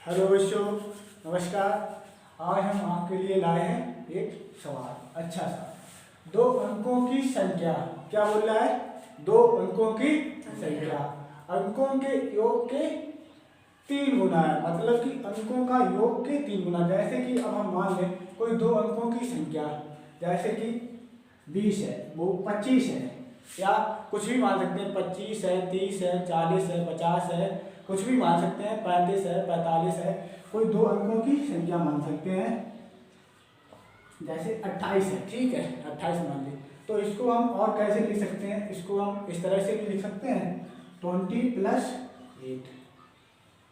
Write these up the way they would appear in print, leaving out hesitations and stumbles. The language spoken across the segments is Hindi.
हेलो बच्चों, नमस्कार। आज हम आपके लिए लाए हैं एक सवाल अच्छा सा। दो अंकों की संख्या, क्या बोल रहा है? दो अंकों की संख्या अंकों के योग के 3 गुना है, मतलब कि अंकों का योग के 3 गुना। जैसे कि अब हम मान लें कोई दो अंकों की संख्या, जैसे कि 20 है, वो 25 है, या कुछ भी मान सकते हैं। 25 है, 30 है, 40 है, 50 है, कुछ भी मान सकते हैं। 35 है, 45 है, कोई दो अंकों की संख्या मान सकते हैं। जैसे 28 है, ठीक है, 28 मान ली। तो इसको हम और कैसे लिख सकते हैं? इसको हम इस तरह से भी लिख सकते हैं, 20 + 8,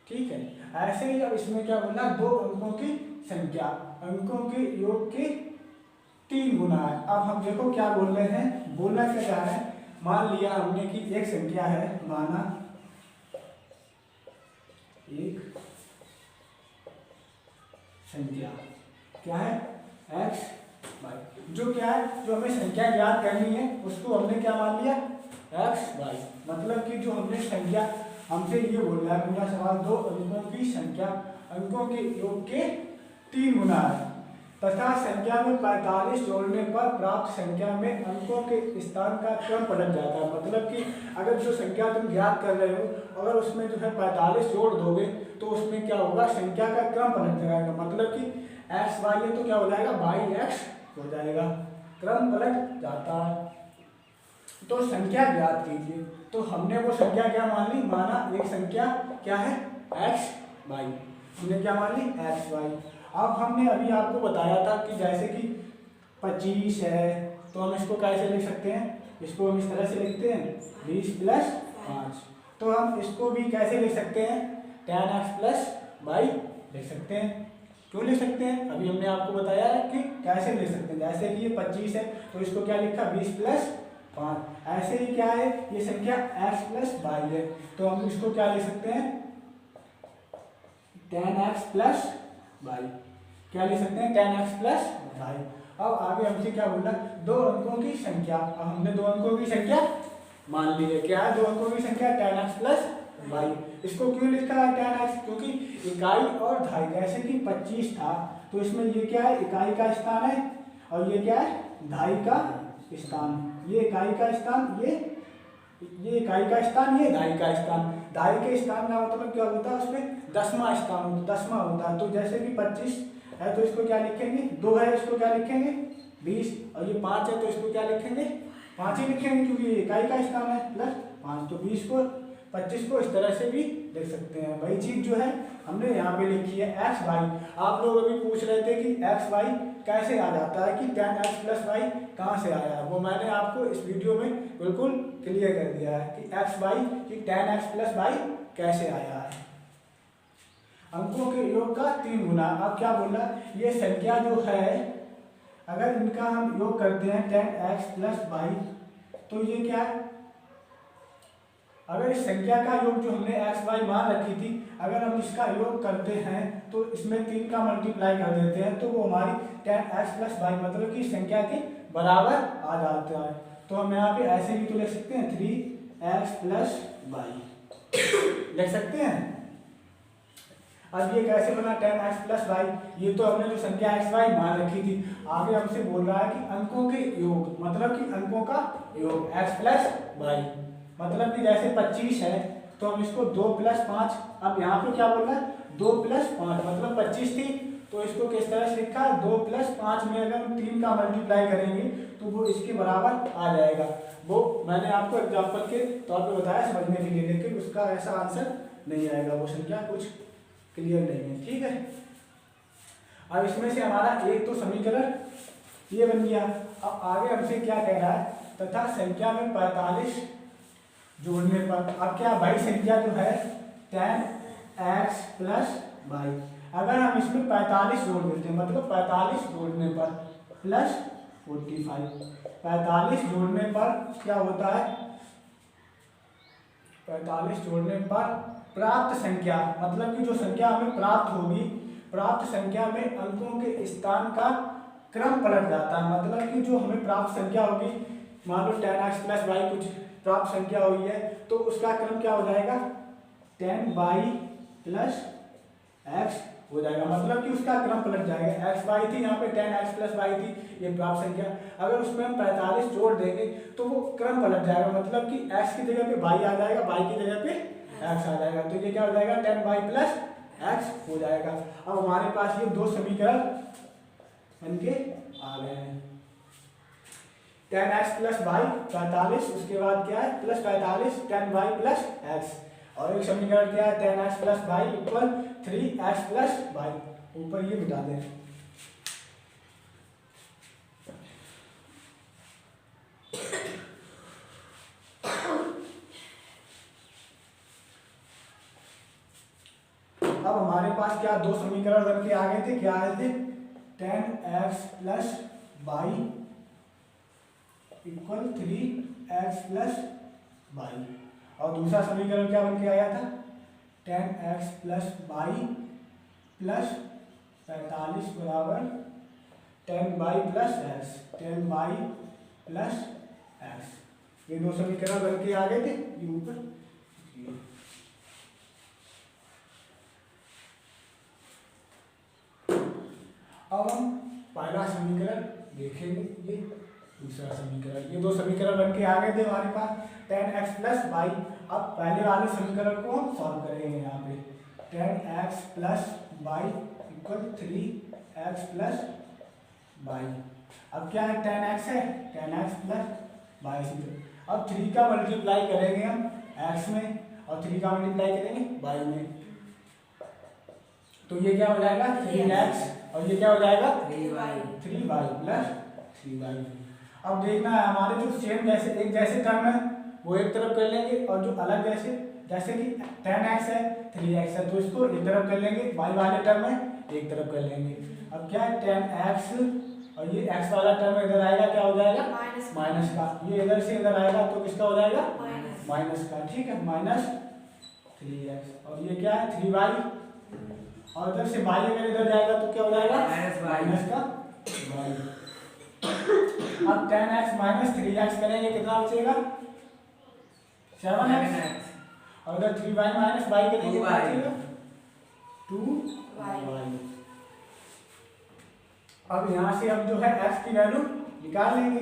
ठीक है। ऐसे ही अब इसमें क्या बोलना, दो अंकों की संख्या अंकों के योग के 3 गुना है। अब हम देखो क्या बोल रहे हैं, बोलना क्या चाह रहे हैं। मान लिया हमने कि एक संख्या है, माना एक संख्या क्या है, x y। जो क्या है, जो हमें संख्या ज्ञात करनी है उसको हमने क्या मान लिया, x y। मतलब कि जो हमने संख्या, हमसे ये बोल रहा है पूरा सवाल, दो अंकों की संख्या अंकों के योग के 3 गुना है तथा संख्या में 45 जोड़ने पर प्राप्त संख्या में अंकों के स्थान का क्रम पलट जाता है। मतलब कि अगर जो संख्या तुम ज्ञात कर रहे हो, अगर उसमें जो है 45 जोड़ दोगे तो उसमें क्या होगा, संख्या का क्रम पलट जाएगा। मतलब कि x y है तो क्या हो जाएगा, बाई x हो जाएगा, क्रम पलट जाता है। तो संख्या ज्ञात कीजिए। तो हमने वो संख्या क्या मान ली, माना एक संख्या क्या है, x y। हमने क्या मान ली, x y। अब हमने अभी आपको बताया था कि जैसे कि 25 है तो हम इसको कैसे लिख सकते हैं, इसको हम इस तरह से लिखते हैं 20 + 5। तो हम इसको भी कैसे लिख सकते हैं, tan x + y लिख सकते हैं। क्यों लिख सकते हैं, अभी हमने आपको बताया है कि कैसे लिख सकते हैं। जैसे कि ये 25 है तो इसको क्या लिखा, 20 + 5। ऐसे ही क्या है, ये संख्या x + y है तो हम इसको क्या लिख सकते हैं, tan x + y। क्या लिख सकते हैं, tan x + y। अब आगे हमसे क्या बोला, दो अंकों की संख्या। अब हमने दो अंकों की संख्या मान ली है, क्या है, दो अंकों की संख्या tan x + y। इसको क्यों लिखा है tan x, क्योंकि इकाई और दहाई, जैसे कि 25 था तो इसमें ये क्या है, इकाई का स्थान है, और ये क्या है, दहाई का स्थान। ये इकाई का स्थान, ये इकाई का स्थान, ये दहाई का स्थान। दहाई के स्थान का मतलब क्या होता है, उसमें 10वां स्थान होता, 10वां होता है। तो जैसे कि 25 है तो इसको क्या लिखेंगे, 2 है इसको क्या लिखेंगे 20, और ये 5 है तो इसको क्या लिखेंगे 5 ही लिखेंगे, क्योंकि ये इकाई का स्थान है, +5। तो 20 को 25 को इस तरह से भी लिख सकते हैं। वही चीज जो है हमने यहाँ पे लिखी है x y। आप लोग अभी पूछ रहे थे कि x y कैसे आ जाता है, कि tan x + y कहाँ से आया है, वो मैंने आपको इस वीडियो में बिल्कुल क्लियर कर दिया है कि x y कि tan x + y कैसे आया है। अंकों के योग का 3 गुना। अब क्या बोला, ये संख्या जो है अगर इनका हम योग करते हैं tan x + y तो ये क्या है, अगर इस संख्या का योग जो हमने x y मान रखी थी, अगर हम इसका योग करते हैं तो इसमें 3 का मल्टीप्लाई कर देते हैं तो वो हमारी tan x + y मतलब कि संख्या के बराबर आ जाता है। तो हम यहाँ पे ऐसे भी तो लिख सकते हैं 3x + y लिख सकते हैं। अब ये कैसे बना tan x + y, ये तो हमने जो संख्या x y मान रखी थी। आगे हमसे बोल रहा है कि अंकों के योग, मतलब कि अंकों का योग x + y। मतलब कि जैसे 25 है तो हम इसको 2 + 5, अब यहाँ पे क्या बोल रहा है 2 + 5 मतलब 25 थी तो इसको किस तरह से लिखा है, 2 + 5 में अगर हम 3 का मल्टीप्लाई करेंगे तो वो इसके बराबर आ जाएगा। वो मैंने आपको एग्जाम्पल के तौर पे बताया समझने के लिए, लेकिन उसका ऐसा आंसर नहीं आएगा, वो संख्या कुछ क्लियर नहीं है, ठीक है। अब इसमें से हमारा एक तो समीकरण ये बन गया। अब आगे हमसे क्या कह रहा है, तथा संख्या में 45 जोड़ने पर, अब क्या भाई संख्या जो है tan x + y, अगर हम इसमें 45 जोड़ देते हैं, मतलब 45 जोड़ने पर +45, 45 जोड़ने पर क्या होता है, 45 जोड़ने पर प्राप्त संख्या, मतलब कि जो संख्या हमें प्राप्त होगी, प्राप्त संख्या में अंकों के स्थान का क्रम पलट जाता है। मतलब कि जो हमें प्राप्त संख्या होगी, मान लो tan x + y कुछ प्राप्त संख्या हुई है तो उसका क्रम क्या हो जाएगा, tan y + एक्स हो जाएगा, मतलब कि उसका क्रम पलट जाएगा। एक्स वाई थी, यहाँ पे 10x प्लस वाई थी, ये प्राप्त संख्या, अगर उसमें हम 45 जोड़ देंगे तो वो क्रम पलट जाएगा, मतलब कि x की जगह पे y आ जाएगा, y की जगह पे x आ जाएगा, तो ये क्या हो जाएगा 10y प्लस x हो जाएगा। अब हमारे पास ये दो समीकरण बनके आ गए हैं। 10x प्लस वाई 45, उसके बाद क्या है प्लस 45 10y प्लस x, और एक समीकरण क्या है 10x plus y equal 3x plus y, ऊपर ये मिटा दें। अब हमारे पास क्या दो समीकरण बन के आ गए थे, क्या आए थे 10x plus y equal 3x plus y, और दूसरा समीकरण क्या बन के आया था 10x प्लस वाई प्लस 45 बराबर 10y plus x, 10y plus x, ये दो समीकरण बन के आ गए थे, ये ऊपर। अब हम पहला समीकरण देखेंगे, ये दूसरा समीकरण, ये दो समीकरण बन के आ गए थे हमारे पास 10x प्लस वाई। अब पहले वाले समीकरण को हम सॉल्व करेंगे, यहाँ पे 10x plus y equal 3x plus y. अब क्या है 10x है, 10x प्लस वाई, अब 3 का मल्टीप्लाई करेंगे हम x में और 3 का मल्टीप्लाई करेंगे y में, तो ये क्या हो जाएगा 3x और ये क्या हो जाएगा 3y प्लस 3y। अब देखना है हमारे जो सेम जैसे एक जैसे टर्म है वो एक तरफ कर लेंगे, और जो अलग जैसे कि 10x है 3x है तो इसको एक तरफ कर लेंगे, y वाले टर्म में एक तरफ कर लेंगे। अब क्या है 10x और ये x वाला टर्म इधर आएगा, क्या हो जाएगा माइनस का, ये इधर से इधर आएगा तो किसका हो जाएगा माइनस का, ठीक है माइनस 3x, और ये क्या है 3y, और इधर से y अगर इधर जाएगा तो क्या हो जाएगा माइनस का y। अब 10x माइनस 3x करेंगे कितना बचेगा 7x, और अगर 3y माइनस y करेंगे कितना बचेगा 2y। अब यहाँ से हम जो है x की वैल्यू निकाल लेंगे,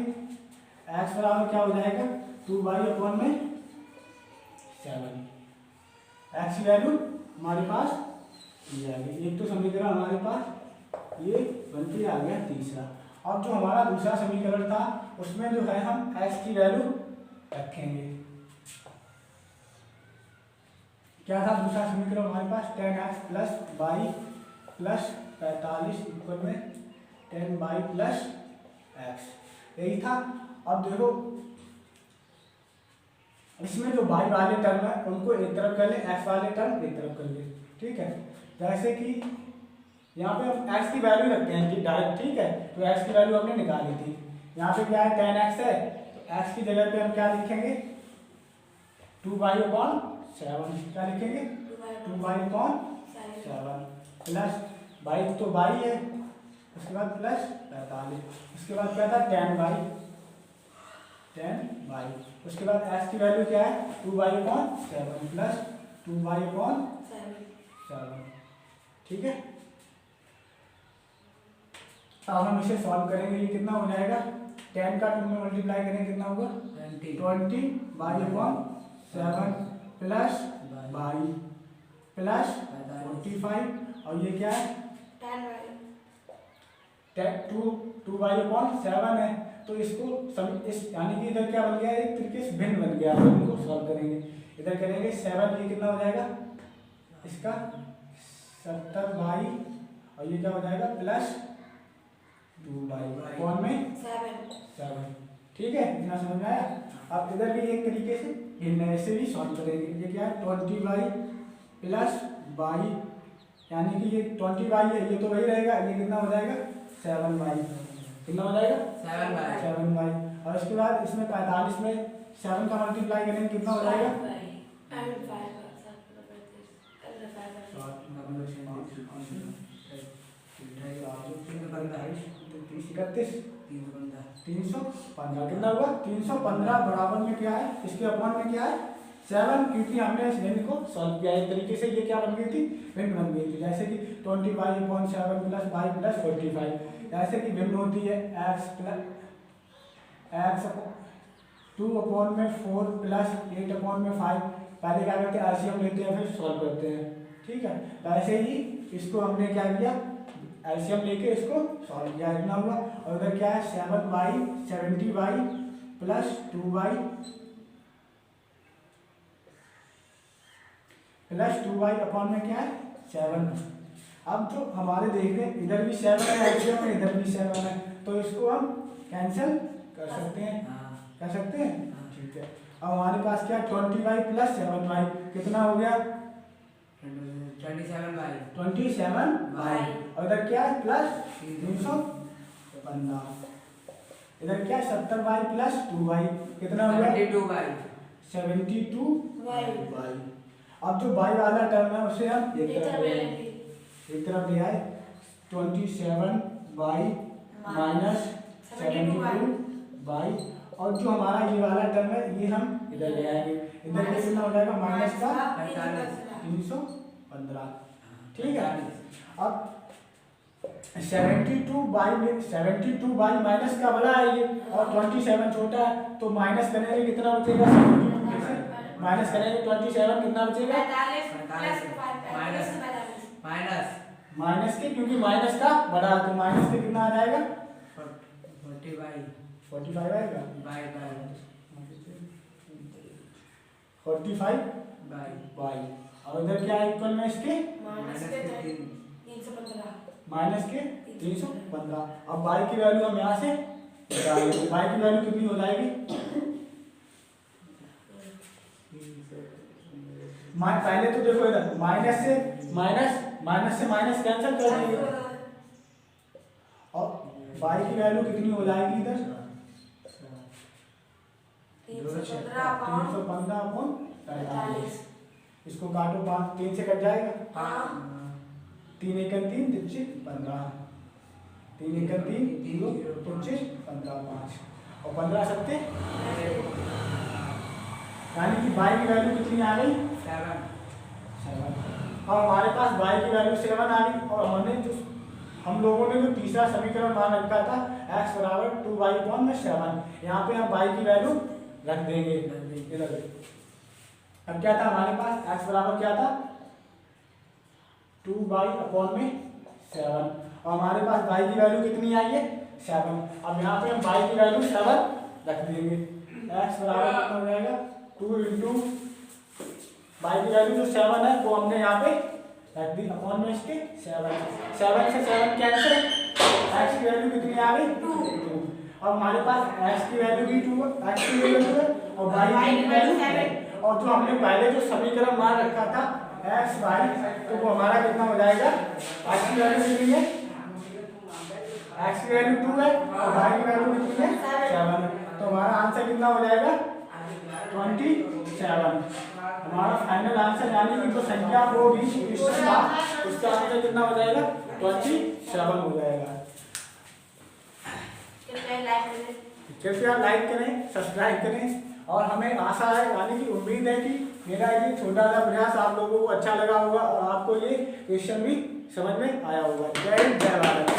x बराबर क्या हो जाएगा 2y अपॉन में 7, x की वैल्यू हमारे पास ये आ गई। एक तो समीकरण हमारे पास ये बनके आ गया तीसरा। अब जो हमारा दूसरा समीकरण था उसमें जो है हम x की वैल्यू रखेंगे, क्या था दूसरा समीकरण हमारे पास 10x plus y plus 45 equal में 10y प्लस x, यही था। अब देखो इसमें जो y वाले टर्म है उनको एक तरफ कर ले, x वाले टर्म एक तरफ कर ले, ठीक है। जैसे कि यहाँ पे हम x की वैल्यू रखते हैं कि डायरेक्ट, ठीक है, तो x की वैल्यू हमने निकाली थी। यहाँ पे क्या है 10x है तो x की जगह पे हम क्या लिखेंगे 2y अपॉन 7, क्या लिखेंगे 2y अपॉन 7 प्लस y तो y है, उसके बाद प्लस 45, उसके बाद क्या था 10y, उसके बाद x की वैल्यू क्या है 2y upon 7 plus 2y upon 7, ठीक है। अब हम इसे सॉल्व करेंगे, ये कितना हो जाएगा 10 का 2 में मल्टीप्लाई करेंगे कितना होगा 20 y upon 7 plus y plus 45, और ये क्या है 2y अपॉन 7 है, तो इसको इस यानी कि इधर क्या बन गया एक तरीके से भिन्न बन गया, इनको सॉल्व करेंगे, इधर करेंगे 7, ये कितना हो जाएगा इसका 70y, और ये क्या हो जाएगा प्लस 2y अपॉन में 7, ठीक है, इतना समझ में आया। अब इधर भी एक तरीके से भिन्न है, ऐसे भी सॉल्व करेंगे, ये क्या है 20y प्लस y, यानी कि ये 20y है, ये तो वही रहेगा, ये कितना हो जाएगा 7y, कितना हो जाएगा 7y, और इसके बाद इसमें 45 में 7 का मल्टीप्लाई करेंगे कितना हो जाएगा 315, कितना हुआ 315 बराबर में क्या है इसके अपॉन में क्या है 7, क्योंकि हमने इस भिन्न को सॉल्व किया एक तरीके से। ये क्या बन गई थी, भिन्न बन गई थी। जैसे कि 20y/7 प्लस y प्लस 45, जैसे कि भिन्न होती है x 2/4 प्लस 8/5। पहले क्या करते हैं, एलसीएम लेते हैं फिर सॉल्व करते हैं, ठीक है। वैसे ही इसको हमने क्या किया, एलसीएम लेके इसको सॉल्व किया, इतना हुआ। और उधर क्या है 70y प्लस 2y अपॉन में क्या है 7। अब जो हमारे देख रहे हैं इधर भी 7 है एलसीएम में, इधर भी 7 है, तो इसको हम कैंसिल कर सकते हैं, कर सकते हैं, ठीक है। अब हमारे पास क्या 20y प्लस 7y कितना हो गया 27y। और इधर क्या है प्लस 315। इधर क्या है 70y प्लस 2y कितना हो गया 72y। अब जो y वाला टर्म है उसे हम एक तरफ ले आए 27y माइनस 72y। और जो हमारा ये वाला टर्म है ये हम इधर ले आएंगे, इधर कितना हो जाएगा माइनस का 315, ठीक है। अब 72y माइनस का बड़ा है ये और 27 छोटा है, तो माइनस करने में कितना बचेगा, माइनस करेंगे 27 कितना बचेगा माइनस के, क्योंकि माइनस का बड़ा है तो माइनस के कितना आ जाएगा 45 आएगा 45y। और इधर क्या है इक्वल में इसके माइनस के 315। अब y की वैल्यू हम यहाँ से निकालेंगे, y की वैल्यू कितनी हो जाएगी, पहले तो देखो इधर माइनस से माइनस कैंसिल कर देंगे और y की वैल्यू कितनी हो जाएगी इधर 315/45। इसको काटो 5 3 से कट जाएगा 3 × 3 = 15, 3 × 3 0 25 15 5 और 15 सत्ते, यानी कि y की वैल्यू कितनी आ गई 7। और हमारे पास y की वैल्यू 7 आ गई। और हम लोगों ने जो तीसरा समीकरण मान रखा था x = 2y/7, यहाँ पे हम y की वैल्यू रख देंगे इधर। अब क्या था हमारे पास x बराबर क्या था 2y/7 और हमारे पास y की वैल्यू कितनी आई है 7। अब यहाँ पे हम y की वैल्यू 7 रख देंगे, x बराबर कितना हो जाएगा 2 × y की वैल्यू जो 7 है वो हमने यहाँ पे रख दी अपॉन में इसके 7 से 7 कैंसिल, x की वैल्यू कितनी आ गई 2। अब हमारे पास x की वैल्यू भी 2 है, x की वैल्यू 2 है और y की वैल्यू 7। और जो हमने पहले जो समीकरण मान रखा था x y, तो वो हमारा कितना हो जाएगा, x की वैल्यू कितनी है, x की वैल्यू 2 है और y की वैल्यू कितनी है 7 है, तो हमारा आंसर कितना हो जाएगा 27। हमारा फाइनल आंसर यानी कि जो संख्या वो भी उसका आंसर कितना हो जाएगा 27 हो जाएगा। कृपया लाइक करें, सब्सक्राइब करें और हमें आशा है यानी कि उम्मीद है कि मेरा ये छोटा सा प्रयास आप लोगों को अच्छा लगा होगा और आपको ये क्वेश्चन भी समझ में आया होगा। जय हिंद, जय भारत।